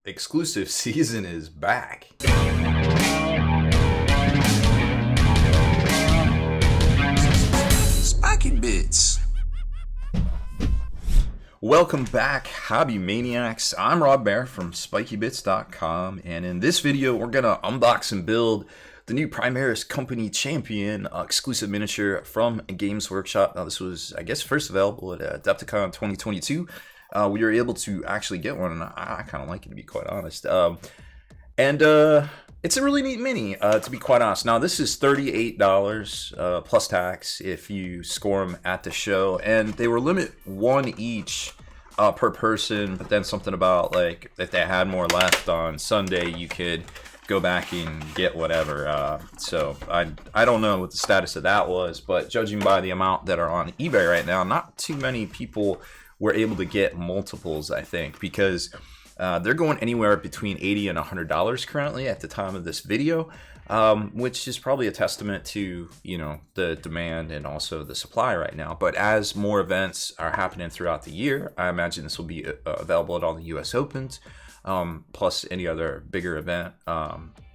exclusive season is back. Spiky Bits. Welcome back, Hobby Maniacs. I'm Rob Bear from SpikyBits.com, and in this video, we're gonna unbox and build the new Primaris Company Champion exclusive miniature from Games Workshop. Now, this was, I guess, first available at Adepticon 2022. We were able to actually get one, and I kind of like it, to be quite honest. It's a really neat mini, to be quite honest. Now, this is $38 plus tax if you score them at the show, and they were limit one each per person, but then something about, like, if they had more left on Sunday, you could go back and get whatever. So I don't know what the status of that was, but judging by the amount that are on eBay right now, not too many people were able to get multiples, I think, because they're going anywhere between $80 and $100 currently at the time of this video, which is probably a testament to, you know, the demand and also the supply right now. But as more events are happening throughout the year, I imagine this will be available at all the US Opens, plus any other bigger event,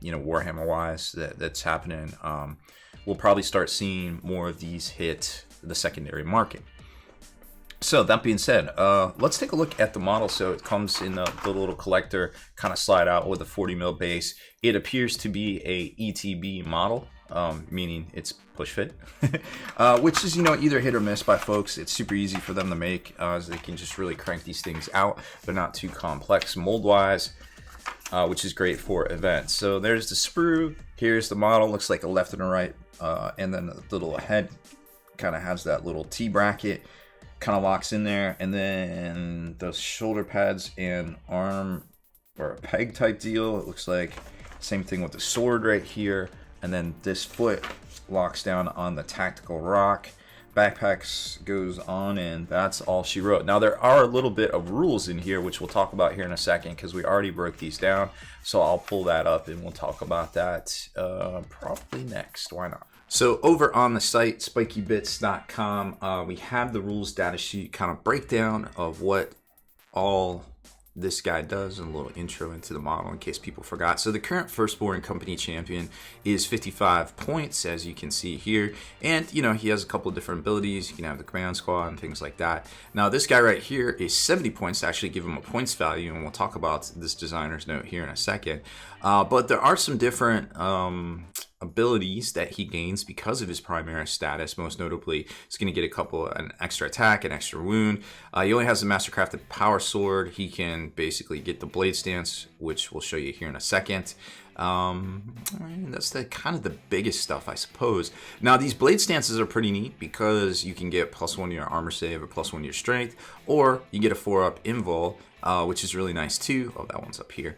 you know, Warhammer wise that's happening. We'll probably start seeing more of these hit the secondary market. So that being said, let's take a look at the model. So it comes in the little collector kind of slide out with a 40 mil base. It appears to be a ETB model, meaning it's push fit, which is, you know, either hit or miss by folks. It's super easy for them to make, as they can just really crank these things out. They're not too complex mold wise, which is great for events. So there's the sprue. Here's the model. Looks like a left and a right, and then the little head kind of has that little T bracket. Kind of locks in there, and then the shoulder pads and arm or a peg type deal. It looks like same thing with the sword right here, and then this foot locks down on the tactical rock. Backpacks goes on, and that's all she wrote. Now there are a little bit of rules in here, which we'll talk about here in a second, because we already broke these down. So I'll pull that up and we'll talk about that probably next. Why not? So over on the site, spikybits.com, we have the rules data sheet, kind of breakdown of what all this guy does, and a little intro into the model in case people forgot. So the current firstborn company champion is 55 points, as you can see here. And, you know, he has a couple of different abilities. You can have the command squad and things like that. Now, this guy right here is 70 points to actually give him a points value, and we'll talk about this designer's note here in a second. But there are some different abilities that he gains because of his Primaris status. Most notably, he's going to get an extra attack, an extra wound. He only has the mastercrafted power sword. He can basically get the blade stance, which we'll show you here in a second. That's kind of the biggest stuff, I suppose. Now, these blade stances are pretty neat because you can get +1 to your armor save or +1 to your strength, or you get a 4-up invul, which is really nice too. Oh, that one's up here.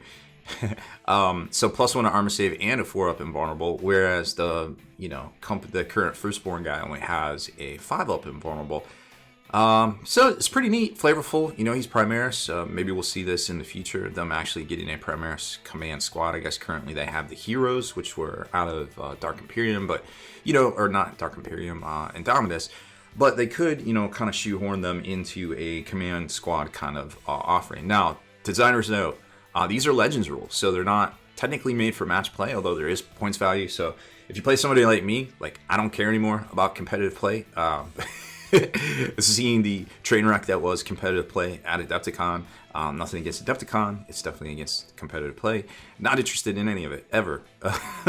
So +1 to armor save and a 4-up invulnerable, whereas the current firstborn guy only has a 5-up invulnerable. So it's pretty neat, flavorful. You know, he's Primaris. Maybe we'll see this in the future, them actually getting a Primaris command squad. I guess currently they have the heroes, which were out of Dark Imperium, but, you know, or not Dark Imperium, Indomitus. But they could, you know, kind of shoehorn them into a command squad kind of offering. Now, designers note, these are Legends rules, so they're not technically made for match play, although there is points value. So if you play somebody like me, like, I don't care anymore about competitive play. Seeing the train wreck that was competitive play at Adepticon, nothing against Adepticon, it's definitely against competitive play. Not interested in any of it, ever,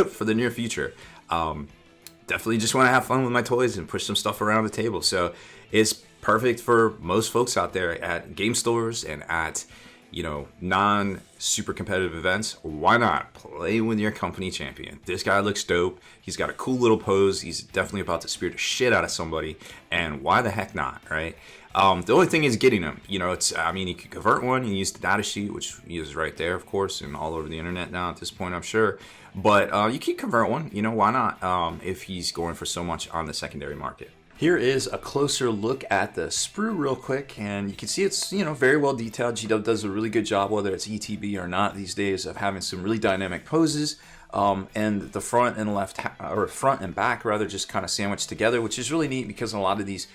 for the near future. Definitely just want to have fun with my toys and push some stuff around the table. So it's perfect for most folks out there at game stores and at, you know, non-super competitive events. Why not play with your company champion? This guy looks dope. He's got a cool little pose. He's definitely about to spear the shit out of somebody, and why the heck not, right? The only thing is getting him. You know, you could convert one and use the data sheet, which is right there, of course, and all over the internet now at this point, I'm sure. But you can convert one. You know, why not? If he's going for so much on the secondary market. Here is a closer look at the sprue real quick, and you can see it's, you know, very well detailed. GW does a really good job, whether it's ETB or not these days, of having some really dynamic poses. And the front and back rather just kind of sandwiched together, which is really neat because a lot of these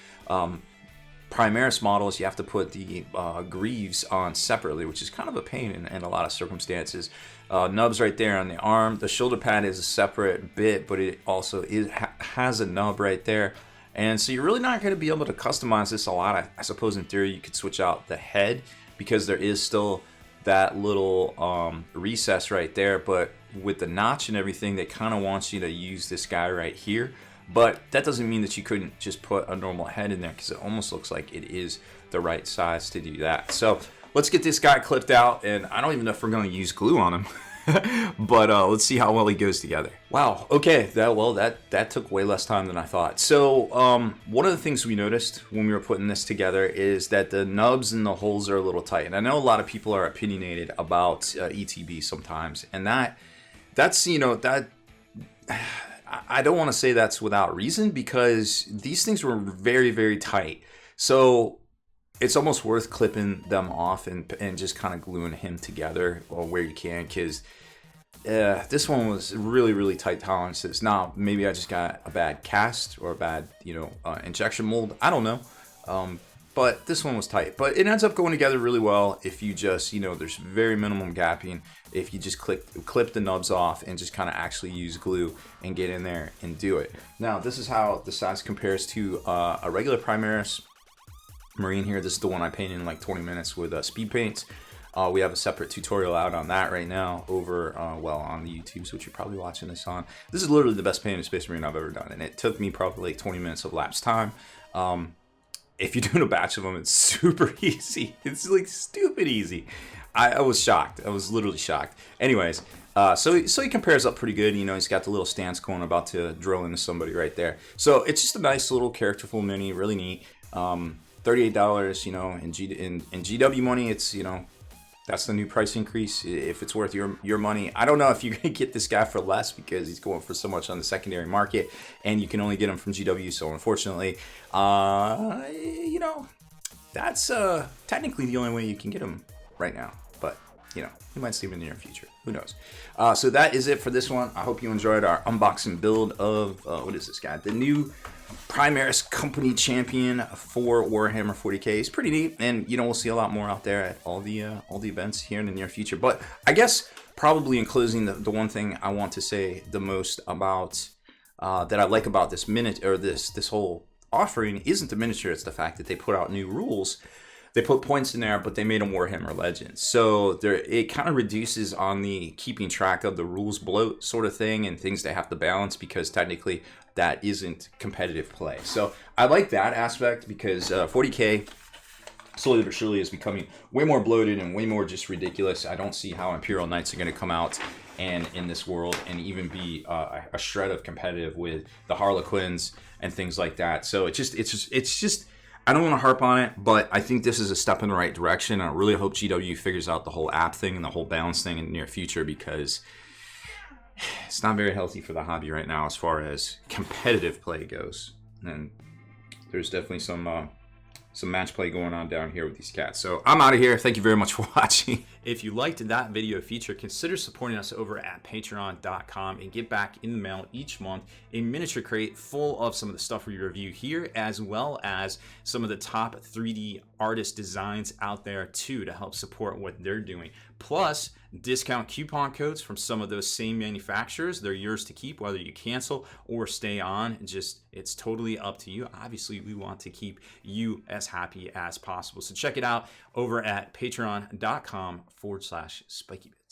Primaris models, you have to put the greaves on separately, which is kind of a pain in a lot of circumstances. Nubs right there on the arm. The shoulder pad is a separate bit, but it also has a nub right there. And so you're really not going to be able to customize this a lot. I suppose in theory you could switch out the head because there is still that little recess right there. But with the notch and everything, they kind of want you to use this guy right here. But that doesn't mean that you couldn't just put a normal head in there, because it almost looks like it is the right size to do that. So let's get this guy clipped out, and I don't even know if we're going to use glue on him. But let's see how well he goes together. Wow, okay, that took way less time than I thought. So one of the things we noticed when we were putting this together is that the nubs and the holes are a little tight. And I know a lot of people are opinionated about ETB sometimes, and that's, you know, that I don't want to say that's without reason, because these things were very, very tight. So it's almost worth clipping them off and just kind of gluing him together or where you can, because this one was really, really tight tolerances. Now, maybe I just got a bad cast or a bad, you know, injection mold. I don't know. But this one was tight. But it ends up going together really well if you just, you know, there's very minimum gapping. If you just clip the nubs off and just kind of actually use glue and get in there and do it. Now, this is how the size compares to a regular Primaris Marine here. This is the one I painted in like 20 minutes with speed paints. We have a separate tutorial out on that right now over, well, on the YouTubes, which you're probably watching this on. This is literally the best painted Space Marine I've ever done, and it took me probably like 20 minutes of lapse time. If you're doing a batch of them, it's super easy. It's like stupid easy. I was shocked. I was literally shocked. Anyways, so he compares up pretty good. You know, he's got the little stance going, about to drill into somebody right there. So it's just a nice little characterful mini, really neat. $38, you know, in GW money, it's, you know, that's the new price increase. If it's worth your money, I don't know if you're gonna get this guy for less, because he's going for so much on the secondary market, and you can only get him from GW. So unfortunately, you know, that's technically the only way you can get him right now. But you know, we might see him in the near future. Who knows? So that is it for this one. I hope you enjoyed our unboxing build of what is this guy? The new Primaris Company Champion for Warhammer 40k. It's pretty neat, and you know, we'll see a lot more out there at all the events here in the near future. But I guess probably in closing, the one thing I want to say the most about that I like about this this whole offering isn't the miniature. It's the fact that they put out new rules. They put points in there, but they made them Warhammer Legends. So it kind of reduces on the keeping track of the rules bloat sort of thing and things they have to balance, because technically that isn't competitive play. So I like that aspect, because 40k slowly but surely is becoming way more bloated and way more just ridiculous. I don't see how Imperial Knights are going to come out and in this world and even be a shred of competitive with the Harlequins and things like that. So it's just I don't want to harp on it, but I think this is a step in the right direction. I really hope GW figures out the whole app thing and the whole balance thing in the near future, because it's not very healthy for the hobby right now as far as competitive play goes. And there's definitely some match play going on down here with these cats. So I'm out of here. Thank you very much for watching. If you liked that video feature, consider supporting us over at patreon.com and get back in the mail each month a miniature crate full of some of the stuff we review here, as well as some of the top 3D artist designs out there too, to help support what they're doing. Plus discount coupon codes from some of those same manufacturers. They're yours to keep, whether you cancel or stay on. It's totally up to you. Obviously, we want to keep you as happy as possible. So check it out over at patreon.com/SpikeyBits.